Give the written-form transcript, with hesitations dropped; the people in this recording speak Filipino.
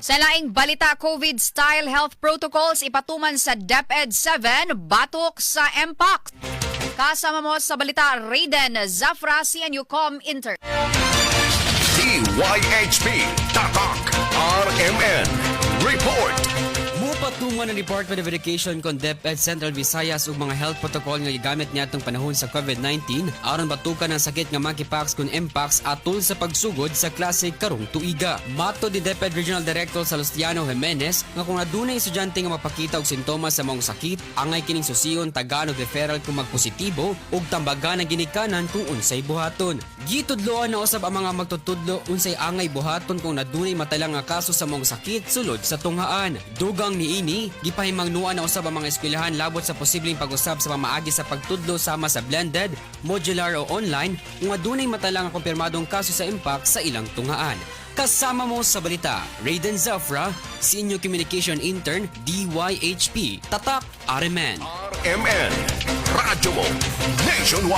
Sa laing balita, COVID-style health protocols ipatuman sa DepEd 7, batok sa MPAC. Kasama mo sa balita, Raiden Zafra, CNUcom Inter. DYHP Tatak RMN Report. Mupatungan ng Department of Education kon DepEd Central Visayas ug mga health protocol nga gigamit niadtong panahon sa COVID-19 aron batukan ang sakit nga monkeypox kon mpox atol sa pagsugod sa klase karong tuiga. Mato di DepEd Regional Director Salustiano Jimenez nga kung adunay estudyante nga mapakita og sintomas sa maong sakit, angay kining susiyon tagaan og referral kung magpositibo ug tambagan ang ginikanan kung unsay buhaton. Gitudloan na usab ang mga magtutudlo unsay angay buhaton kung nadunay matalang nga kaso sa maong sakit sulod sa tunghaan. Dugang niini, gipahimangnuan na usab ang mga eskwelahan labot sa posibleng pag-usab sa pamaagi sa pagtudlo sama sa blended, modular o online kung adunay matalang nga kumpirmadong kaso sa mpox sa ilang tunghaan. Kasama mo sa balita, Raiden Zafra, Senior Communication Intern, DYHP, Tatak, RMN. RMN Radyo mo Nationwide.